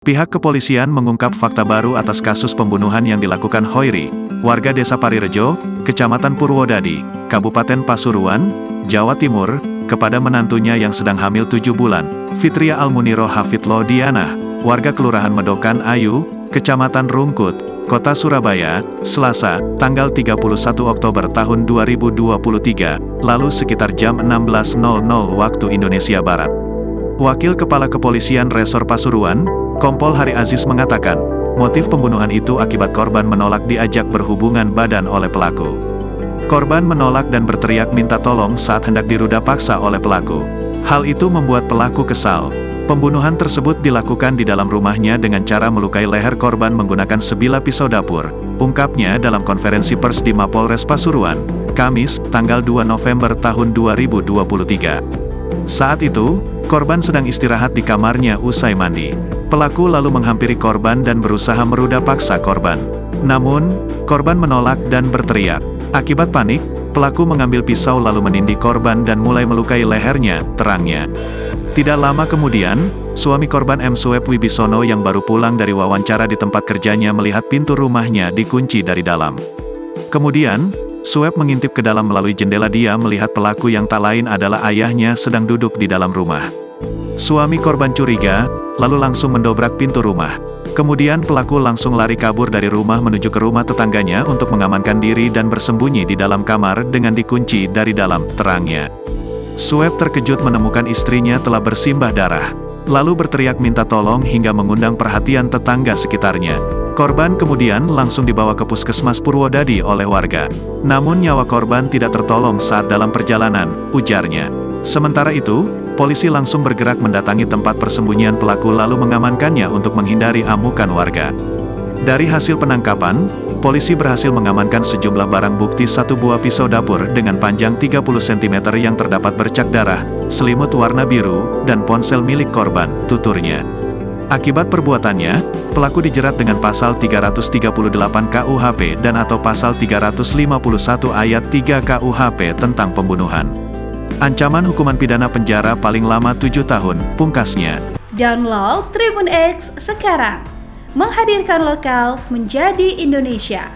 Pihak kepolisian mengungkap fakta baru atas kasus pembunuhan yang dilakukan Hoiri, warga desa Parirejo, Kecamatan Purwodadi, Kabupaten Pasuruan, Jawa Timur, kepada menantunya yang sedang hamil 7 bulan, Fitria Almuniro Hafidlo Diana, warga Kelurahan Medokan Ayu, Kecamatan Rungkut, Kota Surabaya, Selasa, tanggal 31 Oktober tahun 2023, lalu sekitar jam 16.00 waktu Indonesia Barat. Wakil Kepala Kepolisian Resor Pasuruan, Kompol Hari Aziz mengatakan, motif pembunuhan itu akibat korban menolak diajak berhubungan badan oleh pelaku. Korban menolak dan berteriak minta tolong saat hendak diruda paksa oleh pelaku. Hal itu membuat pelaku kesal. Pembunuhan tersebut dilakukan di dalam rumahnya dengan cara melukai leher korban menggunakan sebilah pisau dapur, ungkapnya dalam konferensi pers di Mapolres Pasuruan, Kamis, tanggal 2 November tahun 2023. Saat itu, korban sedang istirahat di kamarnya usai mandi. Pelaku lalu menghampiri korban dan berusaha meruda paksa korban. Namun, korban menolak dan berteriak. Akibat panik, pelaku mengambil pisau lalu menindih korban dan mulai melukai lehernya, terangnya. Tidak lama kemudian, suami korban M. Sueb Wibisono yang baru pulang dari wawancara di tempat kerjanya melihat pintu rumahnya dikunci dari dalam. Kemudian, Sueb mengintip ke dalam melalui jendela. Dia melihat pelaku yang tak lain adalah ayahnya sedang duduk di dalam rumah. Suami korban curiga, lalu langsung mendobrak pintu rumah. Kemudian pelaku langsung lari kabur dari rumah menuju ke rumah tetangganya untuk mengamankan diri dan bersembunyi di dalam kamar dengan dikunci dari dalam, terangnya. Sueb terkejut menemukan istrinya telah bersimbah darah, lalu berteriak minta tolong hingga mengundang perhatian tetangga sekitarnya. Korban kemudian langsung dibawa ke Puskesmas Purwodadi oleh warga. Namun nyawa korban tidak tertolong saat dalam perjalanan, ujarnya. Sementara itu, polisi langsung bergerak mendatangi tempat persembunyian pelaku lalu mengamankannya untuk menghindari amukan warga. Dari hasil penangkapan, polisi berhasil mengamankan sejumlah barang bukti, satu buah pisau dapur dengan panjang 30 cm yang terdapat bercak darah, selimut warna biru, dan ponsel milik korban, tuturnya. Akibat perbuatannya, pelaku dijerat dengan pasal 338 KUHP dan atau pasal 351 ayat 3 KUHP tentang pembunuhan. Ancaman hukuman pidana penjara paling lama 7 tahun, pungkasnya. Download Tribun X sekarang, menghadirkan lokal menjadi Indonesia.